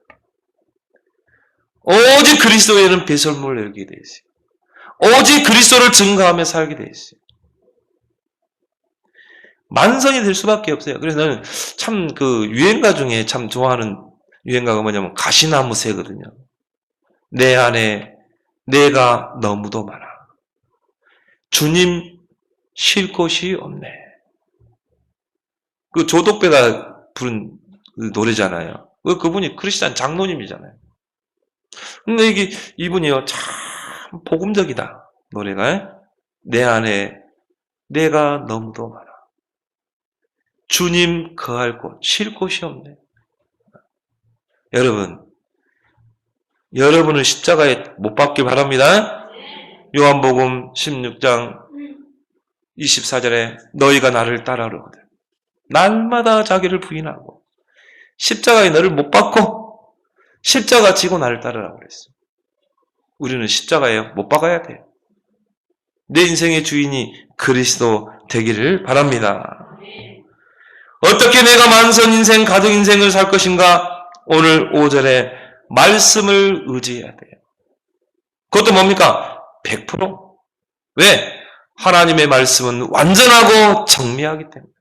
오직 그리스도에는 배설물을 열게 되어 있어요. 오직 그리스도를 증거하며 살게 되어 있어요. 만선이 될 수밖에 없어요. 그래서 저는 참 그 유행가 중에 참 좋아하는 유행가가 뭐냐면 가시나무새거든요. 내 안에 내가 너무도 많아. 주님 쉴 곳이 없네. 그 조덕배가 부른 그 노래잖아요. 그분이 크리스찬 장로님이잖아요. 근데 이분이요, 참 복음적이다. 노래가. 내 안에 내가 너무도 많아. 주님 거할 곳, 쉴 곳이 없네. 여러분은 십자가에 못 박길 바랍니다. 요한복음 16장 24절에 너희가 나를 따라오거든. 날마다 자기를 부인하고 십자가에 너를 못 박고 십자가 지고 나를 따르라고 그랬어. 우리는 십자가에 못 박아야 돼요. 내 인생의 주인이 그리스도 되기를 바랍니다. 어떻게 내가 만선 인생, 가득 인생을 살 것인가? 오늘 5절에 말씀을 의지해야 돼요. 그것도 뭡니까? 100%. 왜? 하나님의 말씀은 완전하고 정밀하기 때문에.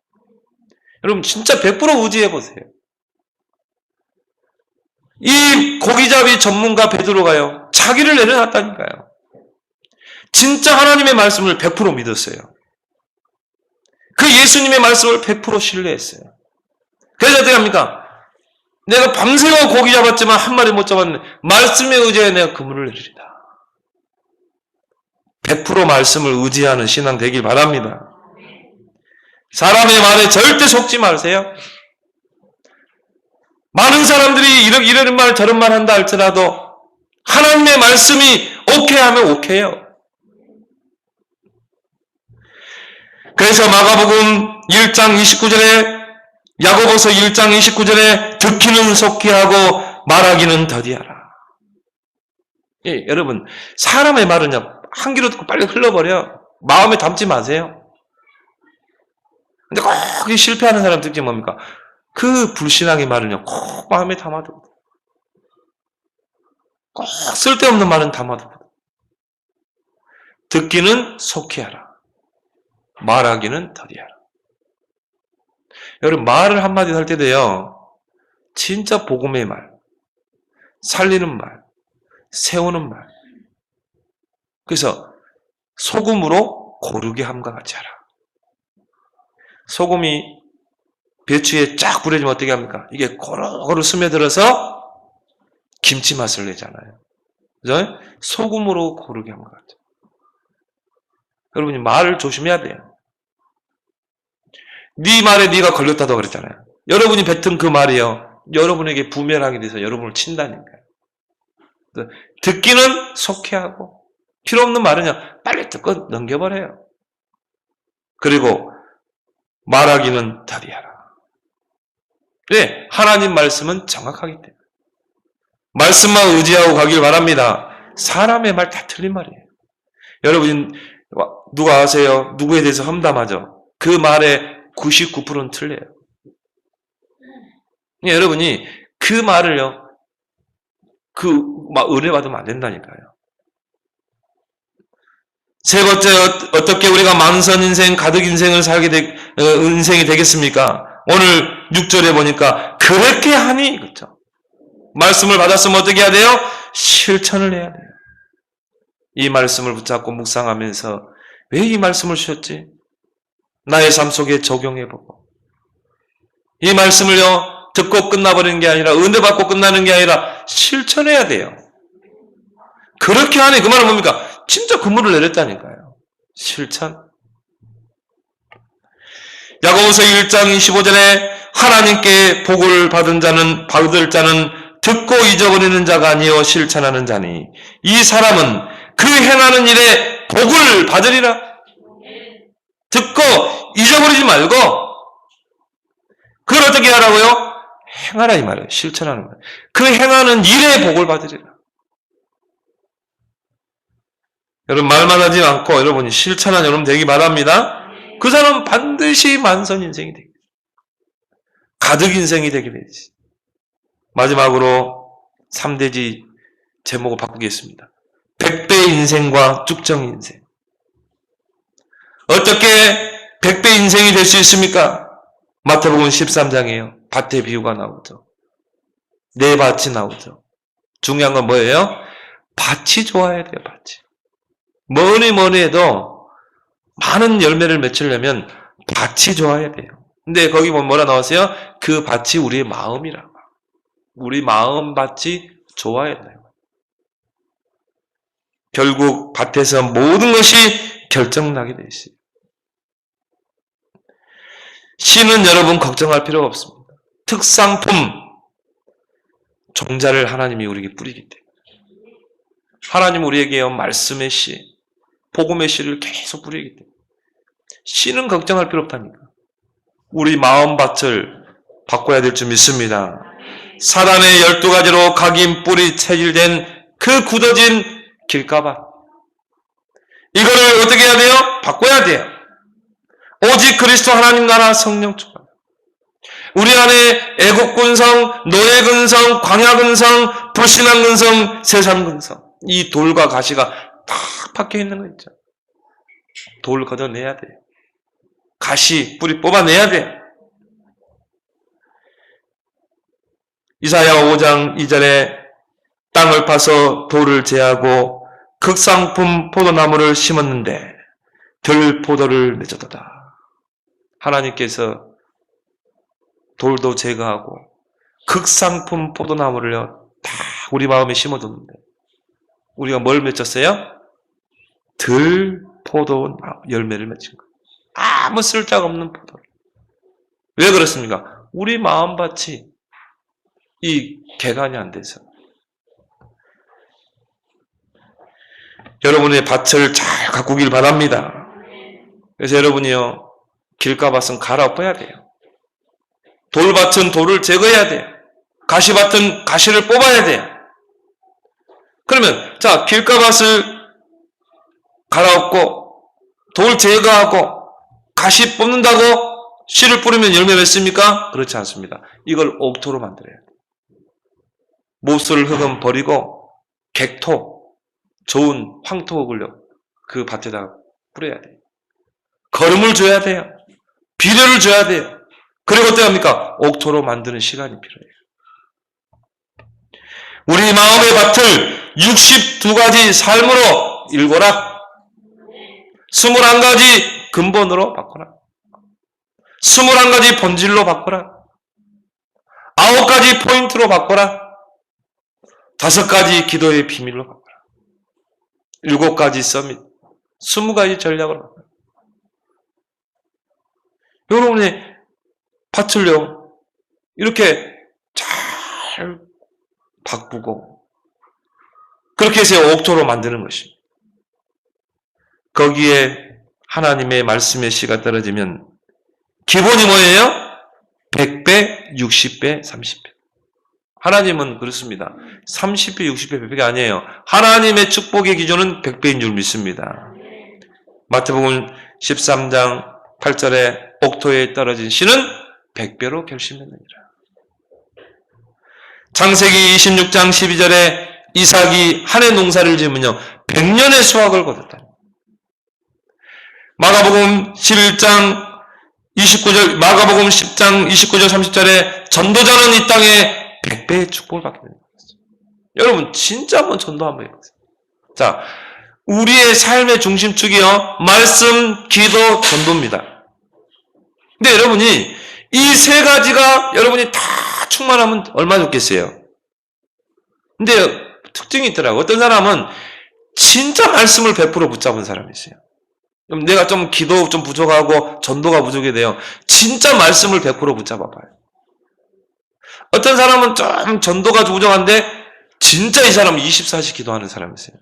여러분 진짜 100% 의지해 보세요. 이 고기잡이 전문가 베드로가요, 자기를 내려놨다니까요. 진짜 하나님의 말씀을 100% 믿었어요. 그 예수님의 말씀을 100% 신뢰했어요. 그래서 어떻게 합니까? 내가 밤새워 고기 잡았지만 한 마리 못 잡았는데 말씀에 의지해 내가 그물을 내리리다. 100% 말씀을 의지하는 신앙 되길 바랍니다. 사람의 말에 절대 속지 마세요. 많은 사람들이 이런 말 저런 말 한다 할지라도 하나님의 말씀이 오케이 하면 오케이요. 그래서 마가복음 1장 29절에 야고보서 1장 29절에 듣기는 속히 하고 말하기는 더디하라. 예, 여러분 사람의 말은요 한 귀로 듣고 빨리 흘러버려. 마음에 담지 마세요. 근데 꼭 실패하는 사람 특징이 뭡니까? 그 불신앙의 말은요 꼭 마음에 담아두고 꼭 쓸데없는 말은 담아두고 듣기는 속히 하라. 말하기는 더디하라. 여러분, 말을 한마디 할 때도요, 진짜 복음의 말, 살리는 말, 세우는 말. 그래서 소금으로 고르게 함과 같이 하라. 소금이 배추에 쫙 뿌려지면 어떻게 합니까? 이게 고루고루 스며들어서 김치 맛을 내잖아요. 그죠? 소금으로 고르게 함과 같이. 여러분이 말을 조심해야 돼요. 네 말에 네가 걸렸다고 그랬잖아요. 여러분이 뱉은 그 말이요, 여러분에게 부면하게 돼서 여러분을 친다니까요. 듣기는 속해하고 필요 없는 말은요 빨리 듣고 넘겨버려요. 그리고 말하기는 더디하라. 네, 하나님 말씀은 정확하기 때문에 말씀만 의지하고 가길 바랍니다. 사람의 말 다 틀린 말이에요. 여러분, 누가 아세요? 누구에 대해서 험담하죠? 그 말의 99%는 틀려요. 여러분이 그 말을요, 은혜 받으면 안 된다니까요. 세 번째, 어떻게 우리가 만선 인생, 가득 인생을 인생이 되겠습니까? 오늘 6절에 보니까, 그렇게 하니, 그렇죠? 말씀을 받았으면 어떻게 해야 돼요? 실천을 해야 돼요. 이 말씀을 붙잡고 묵상하면서, 왜 이 말씀을 주셨지? 나의 삶 속에 적용해보고, 이 말씀을요, 듣고 끝나버리는 게 아니라, 은혜 받고 끝나는 게 아니라, 실천해야 돼요. 그렇게 하니, 그 말은 뭡니까? 진짜 그물을 내렸다니까요. 실천. 야고보서 1장 25절에 하나님께 복을 받을 자는 듣고 잊어버리는 자가 아니요 실천하는 자니 이 사람은 그 행하는 일에 복을 받으리라. 듣고 잊어버리지 말고 그걸 어떻게 하라고요? 행하라 이 말이에요. 실천하는 말. 그 행하는 일에 복을 받으리라. 여러분 말만 하지 않고 여러분이 실천한 여러분 되기 바랍니다. 그 사람은 반드시 만선 인생이 되겠지. 가득 인생이 되게 되지. 마지막으로 3대지 제목을 바꾸겠습니다. 100배 인생과 쭉정 인생. 어떻게 100배 인생이 될 수 있습니까? 마태복음 13장이에요. 밭의 비유가 나오죠. 네 밭이 나오죠. 중요한 건 뭐예요? 밭이 좋아야 돼요. 밭이. 뭐니 해도 많은 열매를 맺으려면 밭이 좋아야 돼요. 근데 거기 보면 뭐라 나왔어요? 그 밭이 우리의 마음이라. 우리 마음 밭이 좋아야 돼요. 결국 밭에서 모든 것이 결정나게 돼 있어요. 씨는 여러분 걱정할 필요가 없습니다. 특상품 종자를 하나님이 우리에게 뿌리기 때문에 하나님 우리에게 말씀의 씨, 복음의 씨를 계속 뿌리기 때문에 씨는 걱정할 필요 없다니까. 우리 마음밭을 바꿔야 될 줄 믿습니다. 사단의 12가지로 각인 뿌리 체질된 그 굳어진 길가밭. 이거를 어떻게 해야 돼요? 바꿔야 돼요. 오직 그리스도 하나님 나라 성령 충만. 우리 안에 애국근성, 노예근성, 광야근성, 불신앙근성, 세상근성. 이 돌과 가시가 다 박혀 있는 거 있죠. 돌 걷어내야 돼요. 가시, 뿌리 뽑아내야 돼요. 이사야 5장 2절에 땅을 파서 돌을 제하고 극상품 포도나무를 심었는데 들포도를 맺었도다. 하나님께서 돌도 제거하고 극상품 포도나무를요 다 우리 마음에 심어뒀는데 우리가 뭘 맺었어요? 들포도 열매를 맺은 거예요. 아무 쓸데없는 포도를. 왜 그렇습니까? 우리 마음밭이 이 개간이 안 돼서. 여러분의 밭을 잘 가꾸길 바랍니다. 그래서 여러분이요 길가밭은 갈아엎어야 돼요. 돌밭은 돌을 제거해야 돼요. 가시밭은 가시를 뽑아야 돼요. 그러면 자 길가밭을 갈아엎고 돌 제거하고 가시 뽑는다고 씨를 뿌리면 열매 맺습니까? 그렇지 않습니다. 이걸 옥토로 만들어야 돼요. 몹쓸 흙은 버리고 객토, 좋은 황토흙을요 그 밭에다가 뿌려야 돼요. 거름을 줘야 돼요. 비료를 줘야 돼요. 그리고 어떻게 합니까? 옥토로 만드는 시간이 필요해요. 우리 마음의 밭을 62가지 삶으로 일궈라. 21가지 근본으로 바꿔라. 21가지 본질로 바꿔라. 9가지 포인트로 바꿔라. 5가지 기도의 비밀로 바꿔라. 7가지 서밋, 20가지 전략으로 바꿔라. 여러분의 밭을요, 이렇게 잘 바꾸고, 그렇게 해서 옥토로 만드는 것입니다. 거기에 하나님의 말씀의 씨가 떨어지면, 기본이 뭐예요? 100배, 60배, 30배. 하나님은 그렇습니다. 30배, 60배, 100배가 아니에요. 하나님의 축복의 기준은 100배인 줄 믿습니다. 마태복음 13장 8절에 옥토에 떨어진 씨는 100배로 결실했느니라. 창세기 26장 12절에 이삭이 한 해 농사를 지으면요 100년의 수확을 거뒀다. 마가복음 11장 29절, 마가복음 10장 29절 30절에 전도자는 이 땅에 100배의 축복을 받게 됩니다. 여러분 진짜 한번 전도 한번 해보세요. 자, 우리의 삶의 중심축이요 말씀, 기도, 전도입니다. 근데 여러분이 이 세 가지가 여러분이 다 충만하면 얼마나 좋겠어요? 근데 특징이 있더라고요. 어떤 사람은 진짜 말씀을 100% 붙잡은 사람이 있어요. 내가 좀 기도 좀 부족하고 전도가 부족해 돼요. 진짜 말씀을 100% 붙잡아 봐요. 어떤 사람은 좀 전도가 부족한데 진짜 이 사람은 24시 기도하는 사람이 있어요.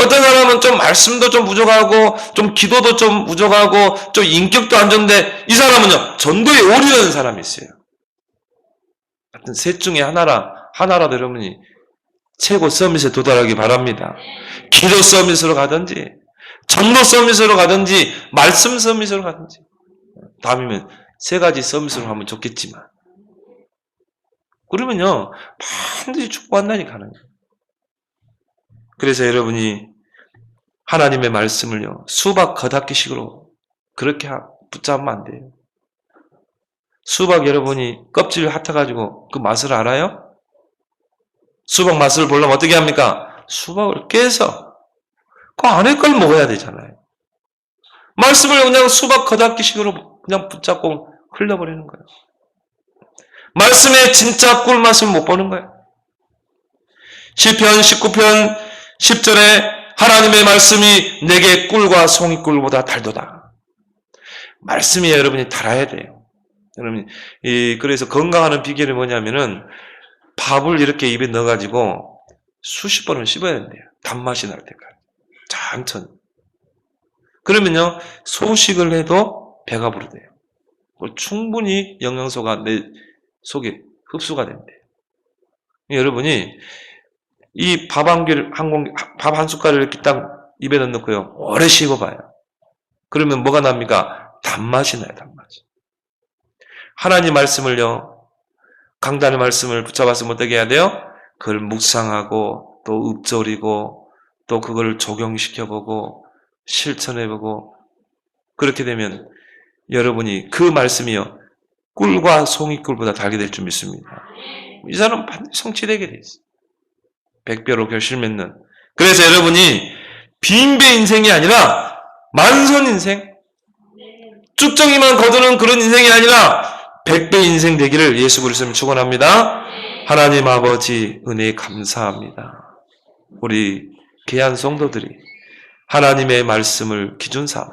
어떤 사람은 좀 말씀도 좀 부족하고 좀 기도도 좀 부족하고 좀 인격도 안 좋은데 이 사람은요 전도에 오르는 사람이 있어요. 하여튼 셋 중에 하나라도 여러분이 최고 서밋에 도달하기 바랍니다. 기도 서밋으로 가든지 전도 서밋으로 가든지 말씀 서밋으로 가든지 다음이면 세 가지 서밋으로 하면 좋겠지만 그러면요 반드시 축복한다니까 하는 거예요. 그래서 여러분이 하나님의 말씀을요 수박 겉핥기식으로 그렇게 붙잡으면 안 돼요. 수박 여러분이 껍질을 핥아가지고 그 맛을 알아요? 수박 맛을 보려면 어떻게 합니까? 수박을 깨서 그 안에 걸 먹어야 되잖아요. 말씀을 그냥 수박 겉핥기식으로 그냥 붙잡고 흘려버리는 거예요. 말씀의 진짜 꿀맛을 못 보는 거예요. 시편 19편 10절에 하나님의 말씀이 내게 꿀과 송이꿀보다 달도다. 말씀이 여러분이 달아야 돼요. 여러분, 그래서 건강하는 비결이 뭐냐면은 밥을 이렇게 입에 넣어가지고 수십 번을 씹어야 된대요. 단맛이 날 때까지. 천천히. 그러면요, 소식을 해도 배가 부르대요. 충분히 영양소가 내 속에 흡수가 된대요. 여러분이 이 밥 한 숟갈을 이렇게 딱 입에 넣고요. 오래 씹어봐요. 그러면 뭐가 납니까? 단맛이 나요, 단맛이. 하나님 말씀을요, 강단의 말씀을 붙잡았으면 어떻게 해야 돼요? 그걸 묵상하고, 또 읊조리고, 또 그걸 적용시켜보고, 실천해보고, 그렇게 되면 여러분이 그 말씀이요, 꿀과 송이꿀보다 달게 될 줄 믿습니다. 이 사람은 반드시 성취되게 돼 있어요. 100배로 결실 맺는. 그래서 여러분이 빈배 인생이 아니라 만선 인생, 쭉정이만 거두는 그런 인생이 아니라 100배 인생 되기를 예수 그리스도님 축원합니다. 하나님 아버지 은혜 감사합니다. 우리 귀한 성도들이 하나님의 말씀을 기준 삼아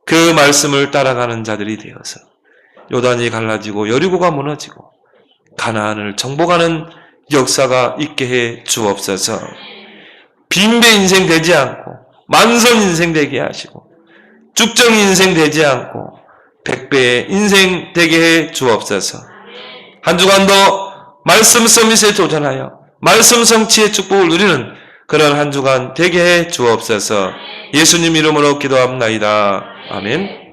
그 말씀을 따라가는 자들이 되어서 요단이 갈라지고 여리고가 무너지고 가나안을 정복하는 역사가 있게 해 주옵소서. 빈배 인생 되지 않고 만선 인생 되게 하시고 쭉정 인생 되지 않고 100배의 인생 되게 해 주옵소서. 한 주간도 말씀 서밋에 도전하여 말씀 성취의 축복을 누리는 그런 한 주간 되게 해 주옵소서. 예수님 이름으로 기도합나이다. 아멘.